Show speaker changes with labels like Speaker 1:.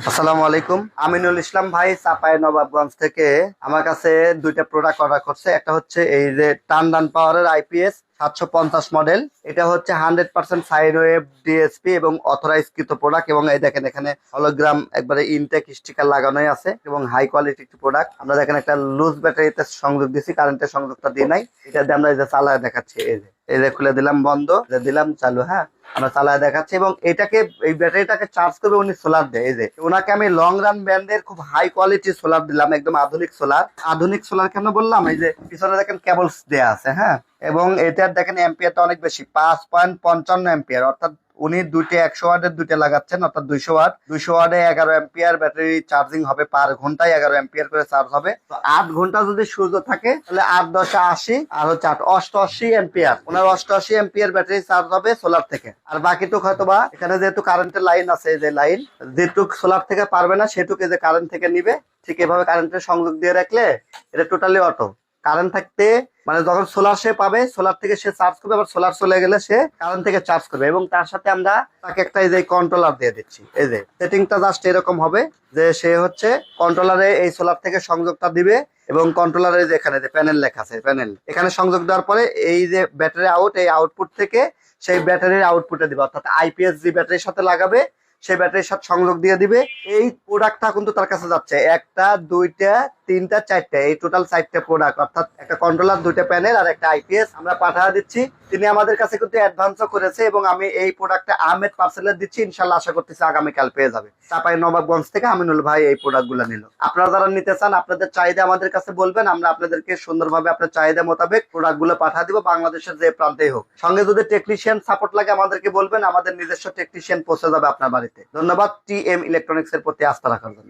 Speaker 1: আসসালামু আলাইকুম। আমিনুল ইসলাম ভাই চাপাই নবাবগঞ্জ থেকে আমার কাছে দুইটা প্রোডাক্ট অর্ডার করছে। একটা হচ্ছে এই যে টানডান পাওয়ারের আইপিএস 750 মডেল। এটা হচ্ছে 100% সাইন ওয়েভ ডিএসপি এবং অথরাইজ কৃত প্রোডাক্ট, এবং এই দেখেন এখানে হলোগ্রাম একবারে ইনটেক স্টিকার লাগানোই আছে এবং হাই কোয়ালিটি একটি প্রোডাক্ট। আমরা দেখেন একটা লুজ ব্যাটারিতে সংযোগ দিছি, কারেন্টের সংযোগটা দিই নাই। এটা দিয়ে আমরা এই যে চালায় দেখাচ্ছি, এই যে খুলে দিলাম বন্ধ, দিলাম চালু। হ্যাঁ, আমরা চালায় দেখাচ্ছি এবং এটাকে এই ব্যাটারিটাকে চার্জ করবে উনি সোলার দেয়। এই যে ওনাকে আমি লং রান ব্র্যান্ডের খুব হাই কোয়ালিটি সোলার দিলাম, একদম আধুনিক সোলার। আধুনিক সোলার কেন বললাম, এই যে পিছনে দেখেন কেবলস দেয়া আছে। হ্যাঁ, এবং এটার দেখেন এম্পিয়ারটা অনেক বেশি, 5.55 এম্পিয়ার। অর্থাৎ উনি দুইটা 100 ওয়াটের দুইটা লাগাচ্ছেন, অর্থাৎ 200 ওয়াটে 11 এম্পিয়ার ব্যাটারি চার্জিং হবে। পার ঘন্টায় 11 এম্পিয়ার করে চার্জ হবে। তো 8 ঘন্টা যদি সূর্য থাকে তাহলে 8×10=80, আর হচ্ছে 88 এম্পিয়ার। ওনার 88 এম্পিয়ার ব্যাটারি চার্জ হবে সোলার থেকে। আর বাকিটুক হয়তো বা এখানে যেহেতু কারেন্টের লাইন আছে, যে লাইন যেটুক সোলার থেকে পারবে না সেটুকু যে কারেন্ট থেকে নিবে। ঠিক এভাবে কারেন্টের সংযোগ দিয়ে রাখলে এটা টোটালি অটো। কারেন্ট থাকতে মানে যখন সোলার সে পাবে, সোলার থেকে সে চার্জ করবে, আবার সোলার চলে গেলে সে কারেন্ট থেকে চার্জ করবে। এবং তার সাথে আমরা তাকে একটা এই যে কন্ট্রোলার দিয়ে দিচ্ছি। এই যে সেটিংটা জাস্ট এরকম হবে যে সে হচ্ছে কন্ট্রোলারে এই সোলার থেকে সংযোগটা দিবে, এবং কন্ট্রোলারে যে এখানে যে প্যানেল লেখা আছে, প্যানেল এখানে সংযোগ দেওয়ার পরে এই যে ব্যাটারি আউট, এই আউটপুট থেকে সেই ব্যাটারির আউটপুটে দিবে, অর্থাৎ আইপিএস যে ব্যাটারির সাথে লাগাবে সেই ব্যাটারির সাথে সংযোগ দিয়ে দিবে। এই প্রোডাক্টটা কিন্তু তার কাছে যাচ্ছে একটা, দুইটা, তিনটা, চারটা, এই টোটাল 4টা প্রোডাক্ট, অর্থাৎ একটা কন্ট্রোলার, দুইটা প্যানেল আর একটা আইপিএস আমরা পাঠিয়ে দিচ্ছি। তিনি আমাদের কাছে কিন্তু অ্যাডভান্সও করেছে, এবং আমি এই প্রোডাক্টটা আহমেদ পার্সেলে দিচ্ছি। ইনশাল্লাহ আশা করতেছি আগামীকাল পেয়ে যাবে। চাপাই নবাবগঞ্জ থেকে আমিনুল ভাই এই প্রোডাক্ট গুলো নিল। আপনারা যারা নিতে চান আপনাদের চাহিদা আমাদের কাছে বলবেন, আমরা আপনাদেরকে সুন্দরভাবে আপনার চাহিদা মোতাবেক প্রোডাক্ট গুলো পাঠিয়ে দিব, বাংলাদেশের যে প্রান্তেই হোক। সঙ্গে যদি টেকনিশিয়ান সাপোর্ট লাগে আমাদেরকে বলবেন, আমাদের নিজস্ব টেকনিশিয়ান পৌঁছে যাবে আপনার বাড়িতে। ধন্যবাদ টিএম ইলেকট্রনিক্স এর প্রতি আস্থা রাখার জন্য।